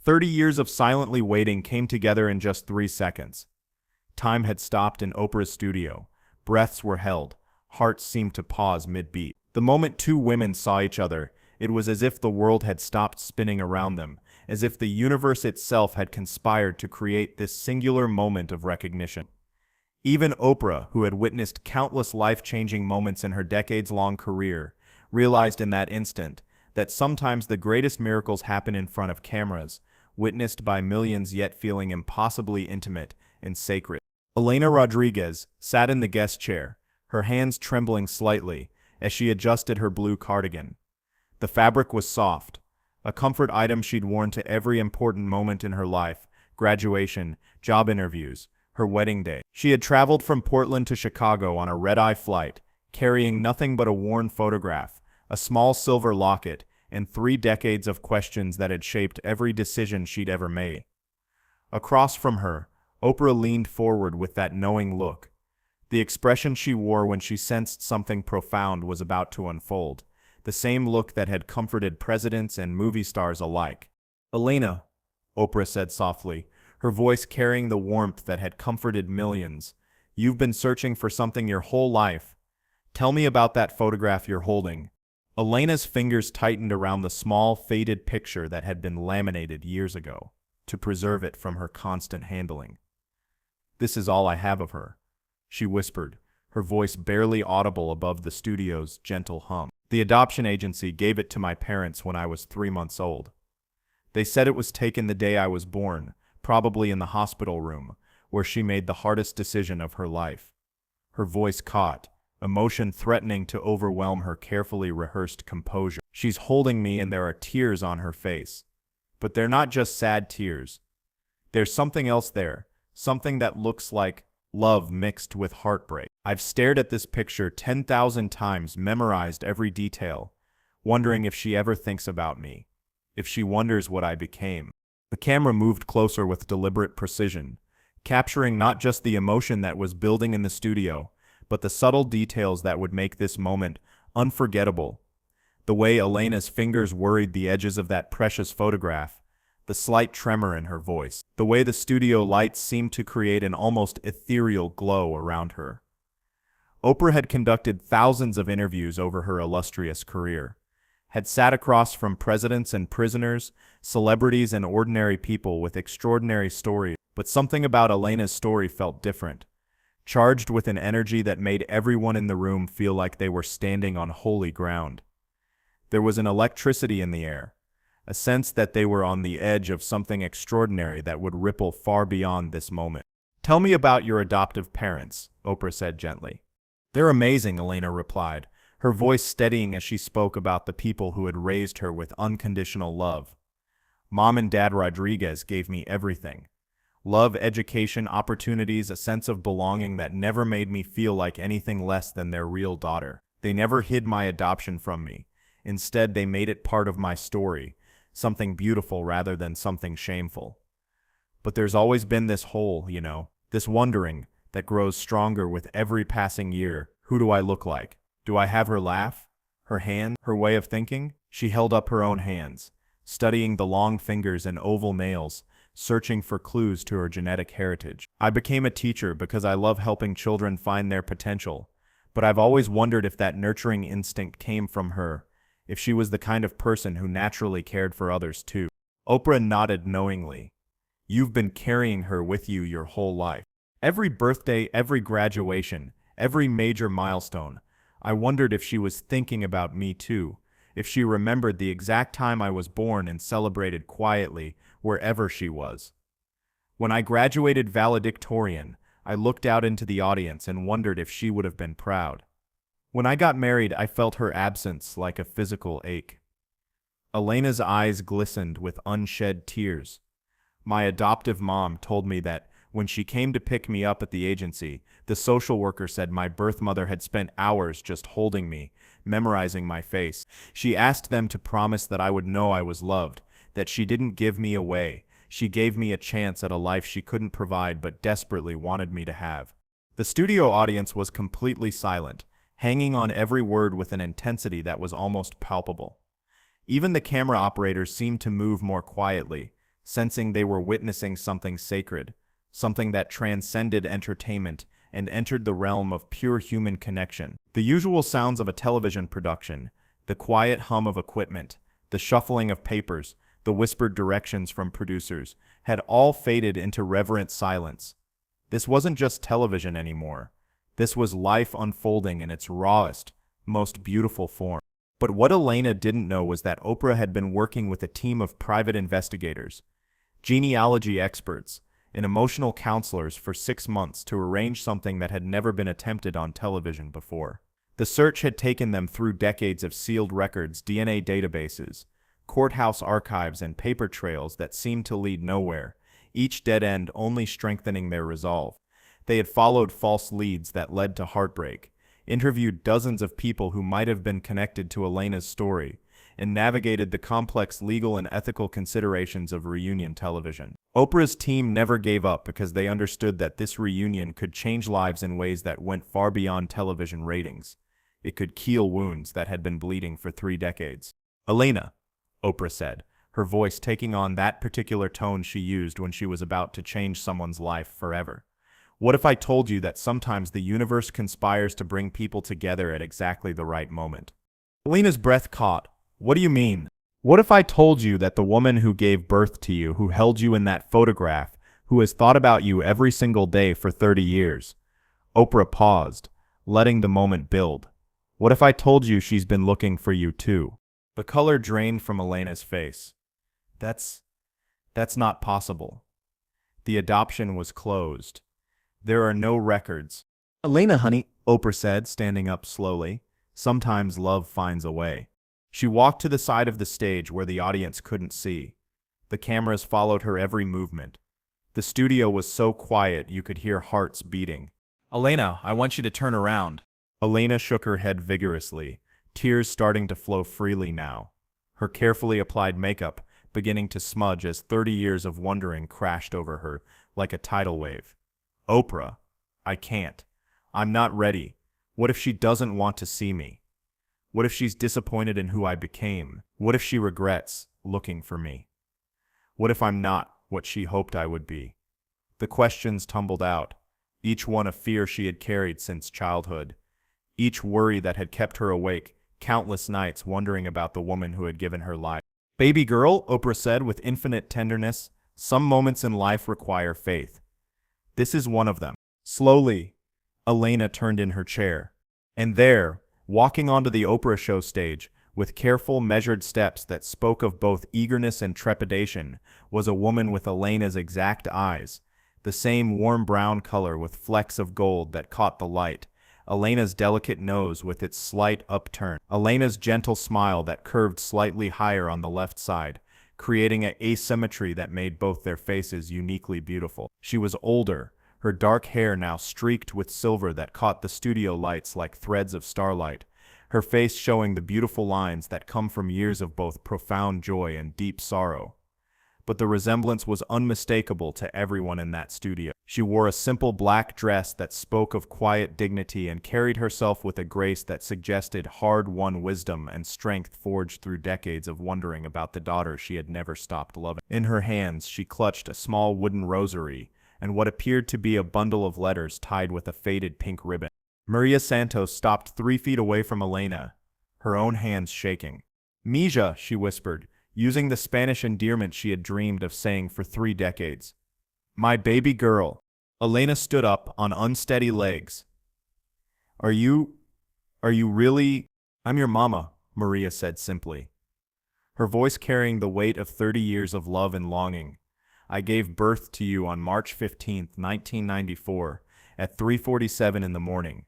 30 years of silently waiting came together in just 3 seconds. Time had stopped in Oprah's studio. Breaths were held. Hearts seemed to pause mid-beat. The moment two women saw each other, it was as if the world had stopped spinning around them, as if the universe itself had conspired to create this singular moment of recognition. Even Oprah, who had witnessed countless life-changing moments in her decades-long career, realized in that instant that sometimes the greatest miracles happen in front of cameras, witnessed by millions yet feeling impossibly intimate and sacred. Elena Rodriguez sat in the guest chair, her hands trembling slightly as she adjusted her blue cardigan. The fabric was soft, a comfort item she'd worn to every important moment in her life: graduation, job interviews, her wedding day. She had traveled from Portland to Chicago on a red-eye flight, carrying nothing but a worn photograph, a small silver locket, and 3 decades of questions that had shaped every decision she'd ever made. Across from her, Oprah leaned forward with that knowing look, the expression she wore when she sensed something profound was about to unfold, the same look that had comforted presidents and movie stars alike. "Elena," Oprah said softly, her voice carrying the warmth that had comforted millions, "you've been searching for something your whole life. Tell me about that photograph you're holding." Elena's fingers tightened around the small, faded picture that had been laminated years ago, to preserve it from her constant handling. "This is all I have of her," she whispered, her voice barely audible above the studio's gentle hum. "The adoption agency gave it to my parents when I was 3 months old. They said it was taken the day I was born, probably in the hospital room, where she made the hardest decision of her life." Her voice caught, emotion threatening to overwhelm her carefully rehearsed composure. "She's holding me and there are tears on her face. But they're not just sad tears. There's something else there, something that looks like love mixed with heartbreak." I've stared at this picture 10,000 times, memorized every detail, wondering if she ever thinks about me, if she wonders what I became. The camera moved closer with deliberate precision, capturing not just the emotion that was building in the studio, but the subtle details that would make this moment unforgettable. The way Elena's fingers worried the edges of that precious photograph, the slight tremor in her voice, the way the studio lights seemed to create an almost ethereal glow around her. Oprah had conducted thousands of interviews over her illustrious career, had sat across from presidents and prisoners, celebrities and ordinary people with extraordinary stories, but something about Elena's story felt different, charged with an energy that made everyone in the room feel like they were standing on holy ground. There was an electricity in the air, a sense that they were on the edge of something extraordinary that would ripple far beyond this moment. "Tell me about your adoptive parents," Oprah said gently. "They're amazing," Elena replied, her voice steadying as she spoke about the people who had raised her with unconditional love. "Mom and Dad Rodriguez gave me everything. Love, education, opportunities, a sense of belonging that never made me feel like anything less than their real daughter. They never hid my adoption from me. Instead, they made it part of my story, something beautiful rather than something shameful. But there's always been this hole, this wondering that grows stronger with every passing year. Who do I look like? Do I have her laugh? Her hand? Her way of thinking?" She held up her own hands, studying the long fingers and oval nails, searching for clues to her genetic heritage. "I became a teacher because I love helping children find their potential, but I've always wondered if that nurturing instinct came from her, if she was the kind of person who naturally cared for others too." Oprah nodded knowingly. "You've been carrying her with you your whole life. Every birthday, every graduation, every major milestone. I wondered if she was thinking about me too, if she remembered the exact time I was born and celebrated quietly wherever she was. When I graduated valedictorian, I looked out into the audience and wondered if she would have been proud. When I got married, I felt her absence like a physical ache." Elena's eyes glistened with unshed tears. "My adoptive mom told me that when she came to pick me up at the agency, the social worker said my birth mother had spent hours just holding me, memorizing my face. She asked them to promise that I would know I was loved, that she didn't give me away. She gave me a chance at a life she couldn't provide but desperately wanted me to have." The studio audience was completely silent, hanging on every word with an intensity that was almost palpable. Even the camera operators seemed to move more quietly, sensing they were witnessing something sacred, something that transcended entertainment and entered the realm of pure human connection. The usual sounds of a television production, the quiet hum of equipment, the shuffling of papers, the whispered directions from producers, had all faded into reverent silence. This wasn't just television anymore. This was life unfolding in its rawest, most beautiful form. But what Elena didn't know was that Oprah had been working with a team of private investigators, genealogy experts, and emotional counselors for 6 months to arrange something that had never been attempted on television before. The search had taken them through decades of sealed records, DNA databases, courthouse archives, and paper trails that seemed to lead nowhere, each dead end only strengthening their resolve. They had followed false leads that led to heartbreak, interviewed dozens of people who might have been connected to Elena's story, and navigated the complex legal and ethical considerations of reunion television. Oprah's team never gave up because they understood that this reunion could change lives in ways that went far beyond television ratings. It could heal wounds that had been bleeding for 3 decades. "Elena," Oprah said, her voice taking on that particular tone she used when she was about to change someone's life forever. "What if I told you that sometimes the universe conspires to bring people together at exactly the right moment?" Elena's breath caught. "What do you mean?" "What if I told you that the woman who gave birth to you, who held you in that photograph, who has thought about you every single day for 30 years? Oprah paused, letting the moment build. "What if I told you she's been looking for you too?" The color drained from Elena's face. That's not possible. The adoption was closed. There are no records." "Elena, honey," Oprah said, standing up slowly. "Sometimes love finds a way." She walked to the side of the stage where the audience couldn't see. The cameras followed her every movement. The studio was so quiet you could hear hearts beating. "Elena, I want you to turn around." Elena shook her head vigorously, tears starting to flow freely now. Her carefully applied makeup beginning to smudge as 30 years of wondering crashed over her like a tidal wave. "Oprah, I can't. I'm not ready. What if she doesn't want to see me? What if she's disappointed in who I became? What if she regrets looking for me? What if I'm not what she hoped I would be?" The questions tumbled out, each one a fear she had carried since childhood, each worry that had kept her awake countless nights wondering about the woman who had given her life. "Baby girl," Oprah said with infinite tenderness, "some moments in life require faith. This is one of them." Slowly, Elena turned in her chair. And there, walking onto the Oprah show stage, with careful, measured steps that spoke of both eagerness and trepidation, was a woman with Elena's exact eyes, the same warm brown color with flecks of gold that caught the light, Elena's delicate nose with its slight upturn, Elena's gentle smile that curved slightly higher on the left side, creating an asymmetry that made both their faces uniquely beautiful. She was older, her dark hair now streaked with silver that caught the studio lights like threads of starlight, her face showing the beautiful lines that come from years of both profound joy and deep sorrow. But the resemblance was unmistakable to everyone in that studio. She wore a simple black dress that spoke of quiet dignity and carried herself with a grace that suggested hard-won wisdom and strength forged through decades of wondering about the daughter she had never stopped loving. In her hands, she clutched a small wooden rosary and what appeared to be a bundle of letters tied with a faded pink ribbon. Maria Santos stopped 3 feet away from Elena, her own hands shaking. "Mija," she whispered, using the Spanish endearment she had dreamed of saying for 3 decades. "My baby girl." Elena stood up on unsteady legs. Are you really?" "I'm your mama," Maria said simply, her voice carrying the weight of 30 years of love and longing. "I gave birth to you on March 15, 1994, at 3:47 in the morning,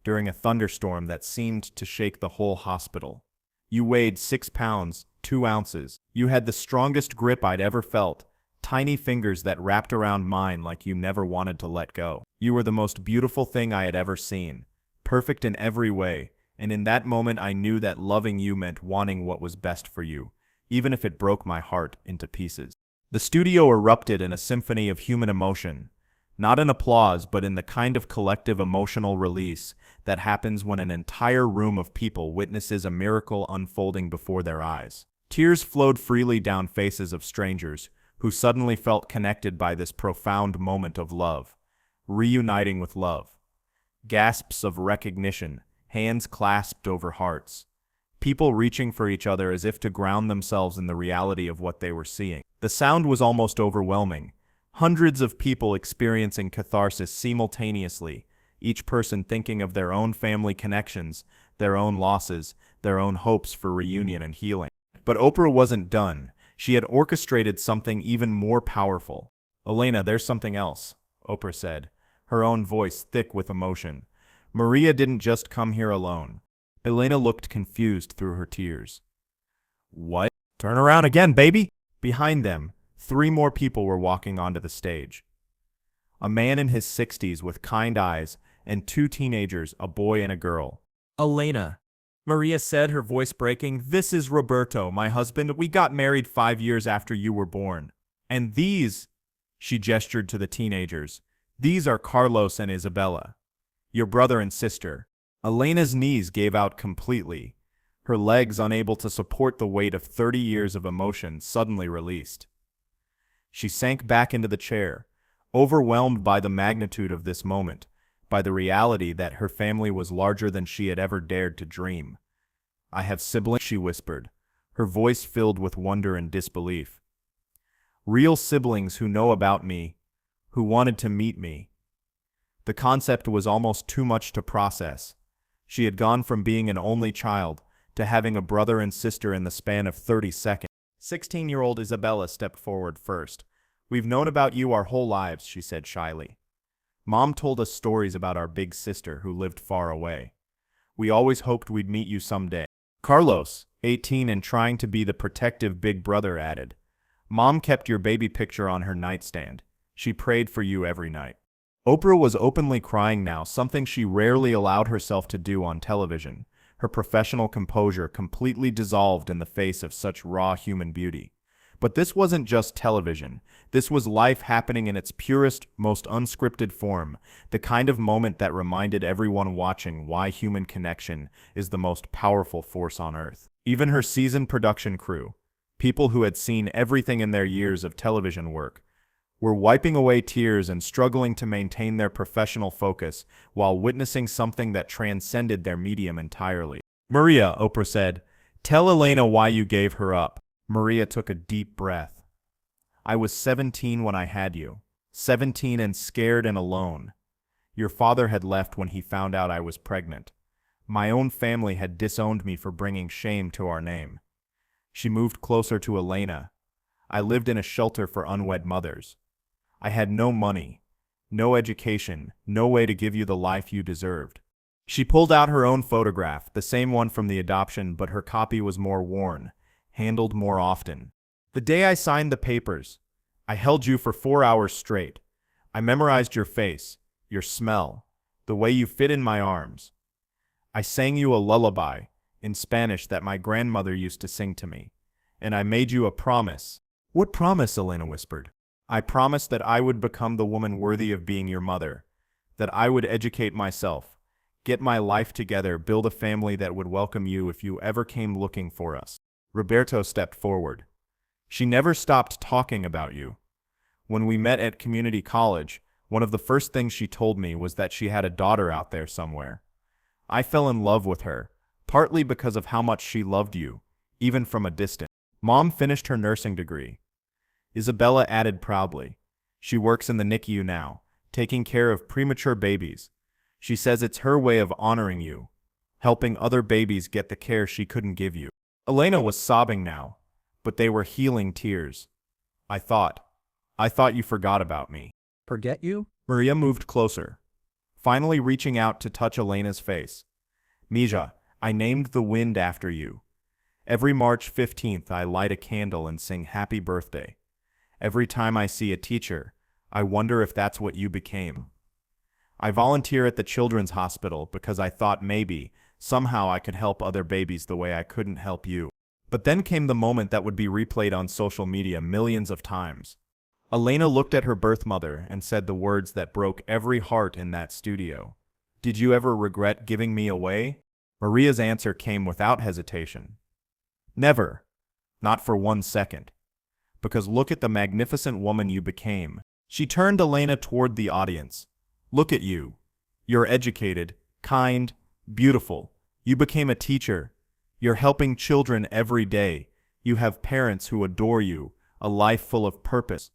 during a thunderstorm that seemed to shake the whole hospital. You weighed 6 pounds, 2 ounces. You had the strongest grip I'd ever felt, tiny fingers that wrapped around mine like you never wanted to let go. You were the most beautiful thing I had ever seen, perfect in every way, and in that moment I knew that loving you meant wanting what was best for you, even if it broke my heart into pieces." The studio erupted in a symphony of human emotion, not in applause but in the kind of collective emotional release that happens when an entire room of people witnesses a miracle unfolding before their eyes. Tears flowed freely down faces of strangers who suddenly felt connected by this profound moment of love, reuniting with love. Gasps of recognition, hands clasped over hearts. People reaching for each other as if to ground themselves in the reality of what they were seeing. The sound was almost overwhelming. Hundreds of people experiencing catharsis simultaneously, each person thinking of their own family connections, their own losses, their own hopes for reunion and healing. But Oprah wasn't done. She had orchestrated something even more powerful. "Elena, there's something else," Oprah said, her own voice thick with emotion. "Maria didn't just come here alone." Elena looked confused through her tears. "What? Turn around again, baby!" Behind them, 3 more people were walking onto the stage. A man in his 60s with kind eyes, and 2 teenagers, a boy and a girl. "Elena," Maria said, her voice breaking, "this is Roberto, my husband. We got married 5 years after you were born. And these," she gestured to the teenagers, "these are Carlos and Isabella, your brother and sister." Elena's knees gave out completely. Her legs, unable to support the weight of 30 years of emotion, suddenly released. She sank back into the chair, overwhelmed by the magnitude of this moment, by the reality that her family was larger than she had ever dared to dream. "I have siblings," she whispered, her voice filled with wonder and disbelief. "Real siblings who know about me, who wanted to meet me." The concept was almost too much to process. She had gone from being an only child to having a brother and sister in the span of 30 seconds. 16-year-old Isabella stepped forward first. "We've known about you our whole lives," she said shyly. "Mom told us stories about our big sister who lived far away. We always hoped we'd meet you someday." Carlos, 18 and trying to be the protective big brother, added, "Mom kept your baby picture on her nightstand. She prayed for you every night." Oprah was openly crying now, something she rarely allowed herself to do on television. Her professional composure completely dissolved in the face of such raw human beauty. But this wasn't just television. This was life happening in its purest, most unscripted form, the kind of moment that reminded everyone watching why human connection is the most powerful force on earth. Even her seasoned production crew, people who had seen everything in their years of television work, were wiping away tears and struggling to maintain their professional focus while witnessing something that transcended their medium entirely. "Maria," Oprah said, "tell Elena why you gave her up." Maria took a deep breath. "I was 17 when I had you. 17 and scared and alone. Your father had left when he found out I was pregnant. My own family had disowned me for bringing shame to our name." She moved closer to Elena. "I lived in a shelter for unwed mothers. I had no money, no education, no way to give you the life you deserved." She pulled out her own photograph, the same one from the adoption, but her copy was more worn, handled more often. "The day I signed the papers, I held you for 4 hours straight. I memorized your face, your smell, the way you fit in my arms. I sang you a lullaby in Spanish that my grandmother used to sing to me. And I made you a promise." "What promise?" Elena whispered. "I promised that I would become the woman worthy of being your mother, that I would educate myself, get my life together, build a family that would welcome you if you ever came looking for us." Roberto stepped forward. "She never stopped talking about you. When we met at community college, one of the first things she told me was that she had a daughter out there somewhere. I fell in love with her, partly because of how much she loved you, even from a distance." Mom finished her nursing degree. Isabella added proudly. "She works in the NICU now, taking care of premature babies. She says it's her way of honoring you, helping other babies get the care she couldn't give you." Elena was sobbing now, but they were healing tears. I thought you forgot about me." "Forget you?" Maria moved closer, finally reaching out to touch Elena's face. "Mija, I named the wind after you. Every March 15th I light a candle and sing happy birthday. Every time I see a teacher, I wonder if that's what you became. I volunteer at the children's hospital because I thought maybe, somehow I could help other babies the way I couldn't help you." But then came the moment that would be replayed on social media millions of times. Elena looked at her birth mother and said the words that broke every heart in that studio. "Did you ever regret giving me away?" Maria's answer came without hesitation. "Never. Not for 1 second. because look at the magnificent woman you became. She turned Elena toward the audience. Look at you. You're educated, kind, beautiful. You became a teacher. You're helping children every day. You have parents who adore you, a life full of purpose.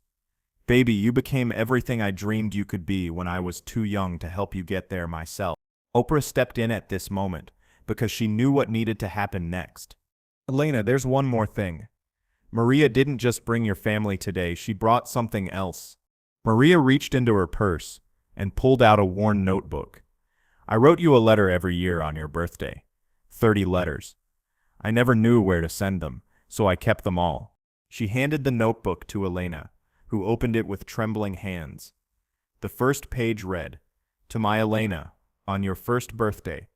Baby, you became everything I dreamed you could be when I was too young to help you get there myself. Oprah stepped in at this moment because she knew what needed to happen next. Elena, there's one more thing. Maria didn't just bring your family today, she brought something else. Maria reached into her purse and pulled out a worn notebook. I wrote you a letter every year on your birthday. 30 letters. I never knew where to send them, so I kept them all. She handed the notebook to Elena, who opened it with trembling hands. The first page read, "To my Elena, on your first birthday.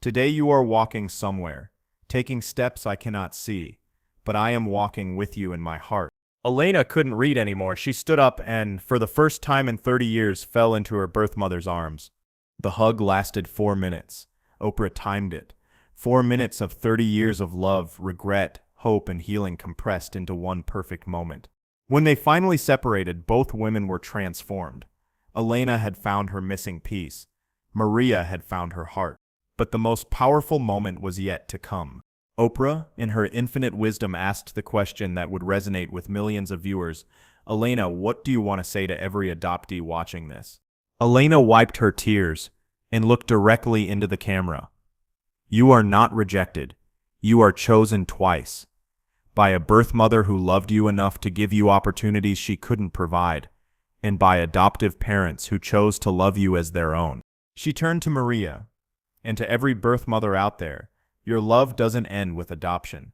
Today you are walking somewhere, taking steps I cannot see, but I am walking with you in my heart." Elena couldn't read anymore. She stood up and, for the first time in 30 years, fell into her birth mother's arms. The hug lasted 4 minutes. Oprah timed it. 4 minutes of 30 years of love, regret, hope, and healing compressed into one perfect moment. When they finally separated, both women were transformed. Elena had found her missing piece. Maria had found her heart. But the most powerful moment was yet to come. Oprah, in her infinite wisdom, asked the question that would resonate with millions of viewers. Elena, what do you want to say to every adoptee watching this? Elena wiped her tears and looked directly into the camera. You are not rejected. You are chosen twice. By a birth mother who loved you enough to give you opportunities she couldn't provide, and by adoptive parents who chose to love you as their own. She turned to Maria, and to every birth mother out there, your love doesn't end with adoption.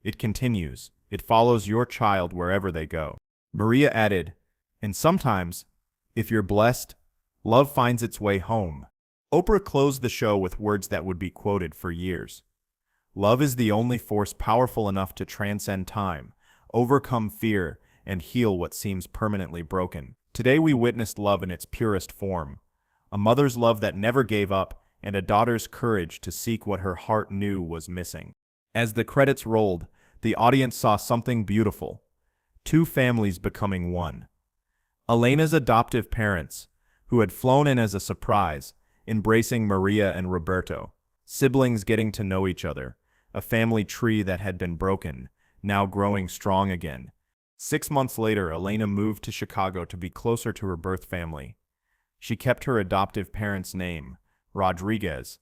It continues. It follows your child wherever they go. Maria added, and sometimes, if you're blessed, love finds its way home. Oprah closed the show with words that would be quoted for years. Love is the only force powerful enough to transcend time, overcome fear, and heal what seems permanently broken. Today we witnessed love in its purest form. A mother's love that never gave up, and a daughter's courage to seek what her heart knew was missing. As the credits rolled, the audience saw something beautiful. Two families becoming one. Elena's adoptive parents, who had flown in as a surprise, embracing Maria and Roberto. Siblings getting to know each other. A family tree that had been broken, now growing strong again. 6 months later, Elena moved to Chicago to be closer to her birth family. She kept her adoptive parents' name, Rodriguez,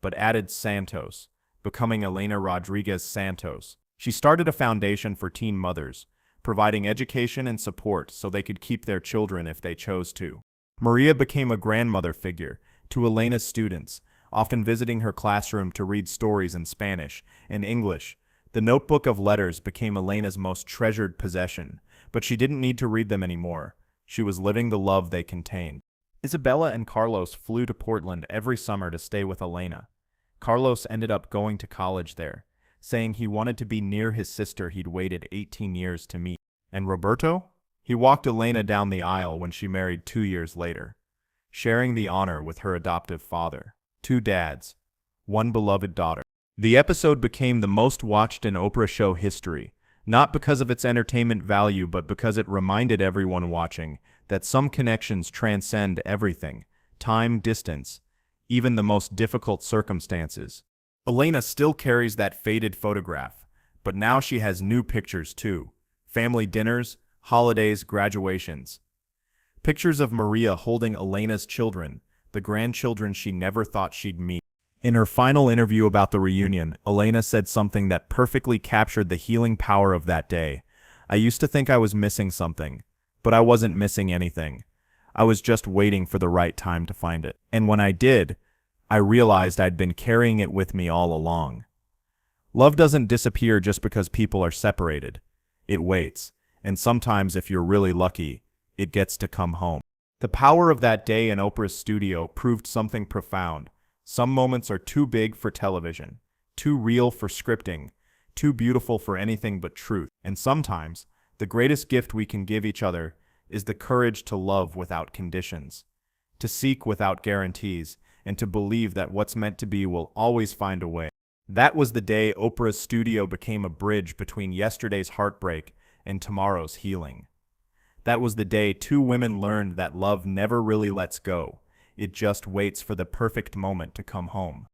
but added Santos, becoming Elena Rodriguez Santos. She started a foundation for teen mothers, providing education and support so they could keep their children if they chose to. Maria became a grandmother figure to Elena's students, often visiting her classroom to read stories in Spanish and English. The notebook of letters became Elena's most treasured possession, but she didn't need to read them anymore. She was living the love they contained. Isabella and Carlos flew to Portland every summer to stay with Elena. Carlos ended up going to college there, saying he wanted to be near his sister he'd waited 18 years to meet. And Roberto? He walked Elena down the aisle when she married 2 years later, sharing the honor with her adoptive father. 2 dads, 1 beloved daughter. The episode became the most watched in Oprah show history, not because of its entertainment value, but because it reminded everyone watching that some connections transcend everything, time, distance, even the most difficult circumstances. Elena still carries that faded photograph, but now she has new pictures too. Family dinners, holidays, graduations. Pictures of Maria holding Elena's children, the grandchildren she never thought she'd meet. In her final interview about the reunion, Elena said something that perfectly captured the healing power of that day. I used to think I was missing something, but I wasn't missing anything. I was just waiting for the right time to find it. And when I did, I realized I'd been carrying it with me all along. Love doesn't disappear just because people are separated. It waits, and sometimes, if you're really lucky, it gets to come home. The power of that day in Oprah's studio proved something profound. Some moments are too big for television, too real for scripting, too beautiful for anything but truth. And sometimes, the greatest gift we can give each other is the courage to love without conditions, to seek without guarantees, and to believe that what's meant to be will always find a way. That was the day Oprah's studio became a bridge between yesterday's heartbreak and tomorrow's healing. That was the day two women learned that love never really lets go. It just waits for the perfect moment to come home.